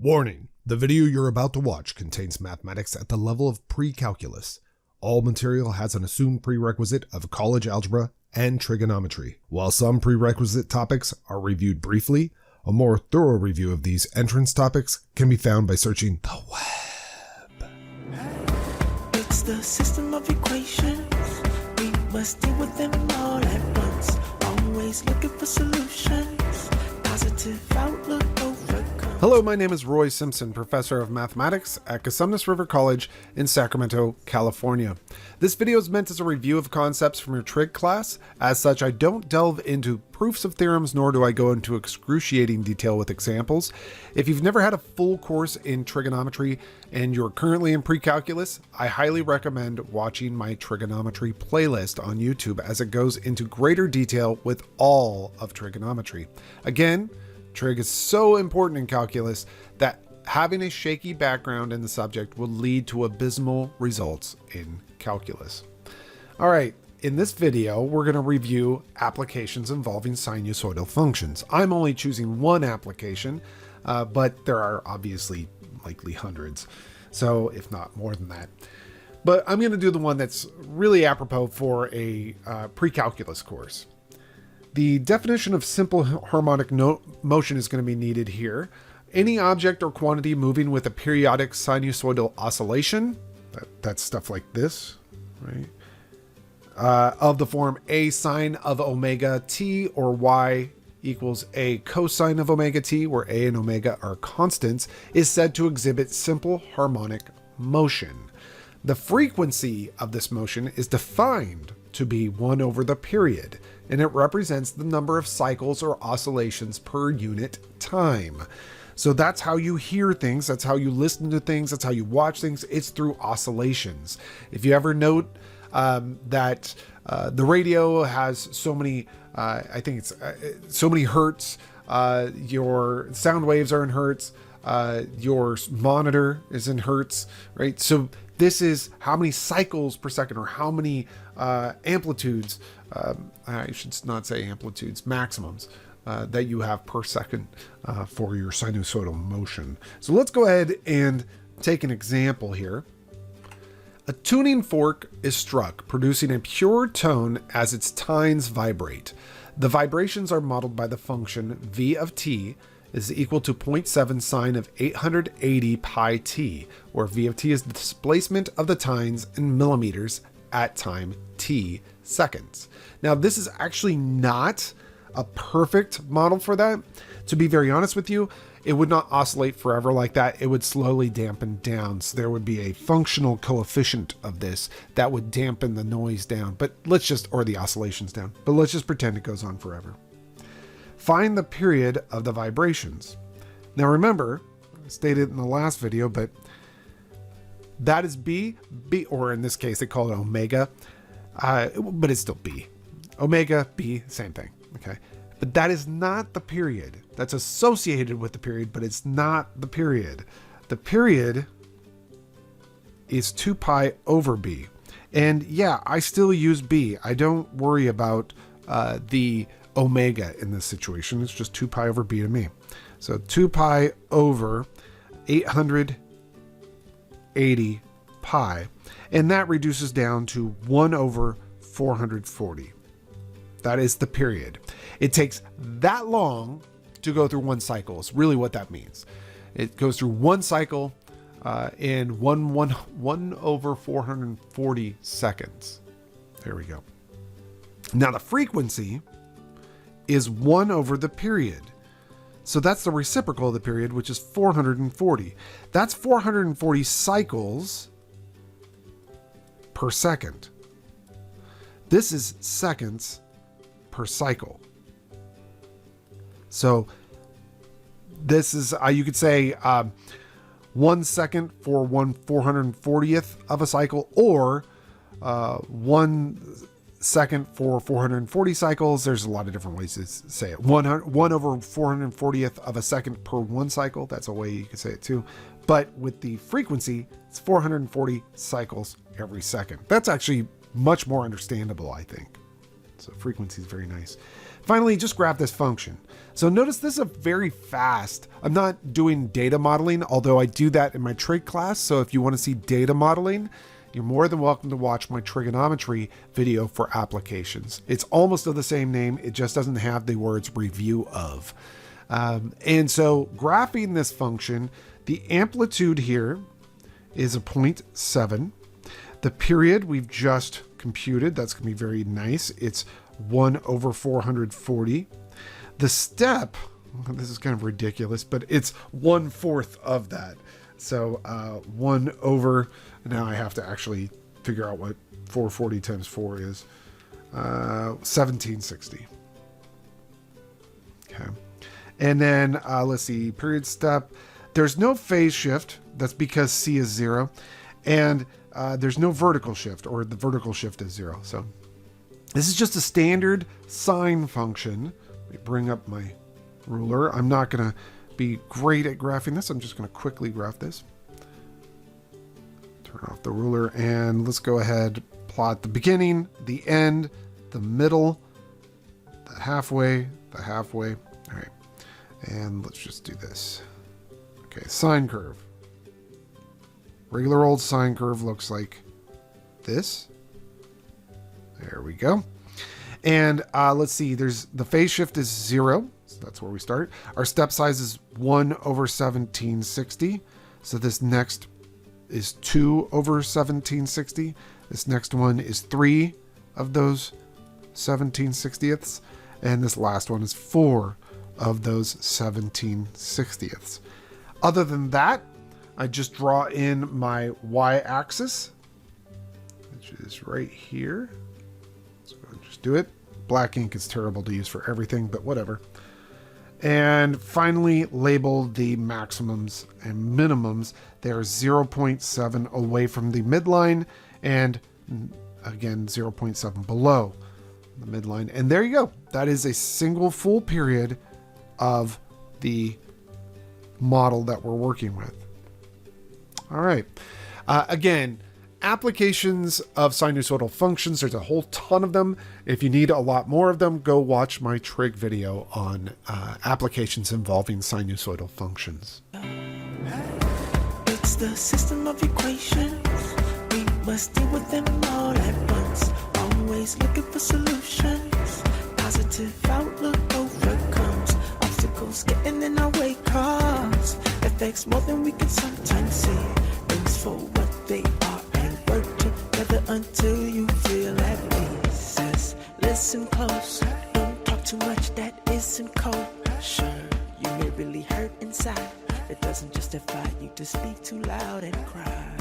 Warning, the video you're about to watch contains mathematics at the level of pre-calculus. All material has an assumed prerequisite of college algebra and trigonometry. While some prerequisite topics are reviewed briefly, a more thorough review of these entrance topics can be found by searching the web. It's the system of equations. We must deal with them all at once. Always looking for solutions. Positive outlook overcome. Hello, my name is Roy Simpson, professor of mathematics at Cosumnes River College in Sacramento, California. This video is meant as a review of concepts from your trig class. As such, I don't delve into proofs of theorems, nor do I go into excruciating detail with examples. If you've never had a full course in trigonometry and you're currently in pre-calculus, I highly recommend watching my trigonometry playlist on YouTube as it goes into greater detail with all of trigonometry. Again, trig is so important in calculus that having a shaky background in the subject will lead to abysmal results in calculus. All right, in this video, we're going to review applications involving sinusoidal functions. I'm only choosing one application, but there are obviously likely hundreds, so if not more than that. But I'm going to do the one that's really apropos for a pre-calculus course. The definition of simple harmonic motion is going to be needed here. Any object or quantity moving with a periodic sinusoidal oscillation, that's stuff like this, right? Of the form a sine of omega t or y equals a cosine of omega t, where a and omega are constants, is said to exhibit simple harmonic motion. The frequency of this motion is defined to be 1 over the period, and it represents the number of cycles or oscillations per unit time. So that's how you hear things, that's how you listen to things, that's how you watch things. It's through oscillations. If you ever note that the radio has so many, I think it's so many hertz, your sound waves are in hertz, your monitor is in hertz, right? So this is how many cycles per second, or how many amplitudes, I should not say amplitudes, maximums that you have per second for your sinusoidal motion. So let's go ahead and take an example here. A tuning fork is struck, producing a pure tone as its tines vibrate. The vibrations are modeled by the function v of t is equal to 0.7 sine of 880 pi t, where v of t is the displacement of the tines in millimeters at time t seconds. Now, this is actually not a perfect model for that. To be very honest with you, it would not oscillate forever like that. It would slowly dampen down. So there would be a functional coefficient of this that would dampen the noise down, or the oscillations down, but let's just pretend it goes on forever. Find the period of the vibrations. Now remember, I stated in the last video, but that is B, or in this case, they call it omega, but it's still B. Omega, B, same thing, okay? But that is not the period. That's associated with the period, but it's not the period. The period is 2 pi over B. And yeah, I still use B. I don't worry about the omega in this situation. It's just 2 pi over B to me. So 2 pi over 880 pi. And that reduces down to 1 over 440. That is the period. It takes that long to go through one cycle is really what that means. It goes through one cycle in 1 over 440 seconds. There we go. Now the frequency is 1 over the period. So that's the reciprocal of the period, which is 440. That's 440 cycles per second. This is seconds per cycle. So this is, you could say 1 second for 1/440th of a cycle, or 1 second for 440 cycles. There's a lot of different ways to say it. 1 over 440th of a second per one cycle. That's a way you could say it too. But with the frequency, it's 440 cycles every second. That's actually much more understandable, I think. So frequency is very nice. Finally, just graph this function. So notice this is very fast. I'm not doing data modeling, although I do that in my trig class. So if you want to see data modeling, you're more than welcome to watch my trigonometry video for applications. It's almost of the same name. It just doesn't have the words review of. And so graphing this function, the amplitude here is a 0.7. The period we've just computed, that's going to be very nice. It's 1 over 440. The step, this is kind of ridiculous, but it's 1/4 of that. So 1 over, now I have to actually figure out what 440 times 4 is. 1760. Okay. And then let's see, period step. There's no phase shift. That's because C is 0. And there's no vertical shift, or the vertical shift is 0. So this is just a standard sine function. Let me bring up my ruler. I'm not going to be great at graphing this. I'm just going to quickly graph this. Turn off the ruler and let's go ahead, plot the beginning, the end, the middle, the halfway. All right. And let's just do this. Okay, sine curve. Regular old sine curve looks like this. There we go. And let's see, there's the phase shift is 0. So that's where we start. Our step size is 1 over 1760. So this next is 2 over 1760. This next one is 3 of those 1760ths. And this last one is 4 of those 1760ths. Other than that, I just draw in my y-axis, which is right here. So I'll just do it. Black ink is terrible to use for everything, but whatever. And finally, label the maximums and minimums. They're 0.7 away from the midline, and again, 0.7 below the midline. And there you go. That is a single full period of the model that we're working with. All right. Again, applications of sinusoidal functions, there's a whole ton of them. If you need a lot more of them, go watch my trig video on applications involving sinusoidal functions. It's the system of equations. We must deal with them all at once. Always looking for solutions. Positive outlook overcomes obstacles getting in our way, cause affects more than we can sometimes see. Things for what they are and work together until you feel at peace. Says, listen close, don't talk too much that isn't kosher. You may really hurt inside. It doesn't justify you to speak too loud and cry.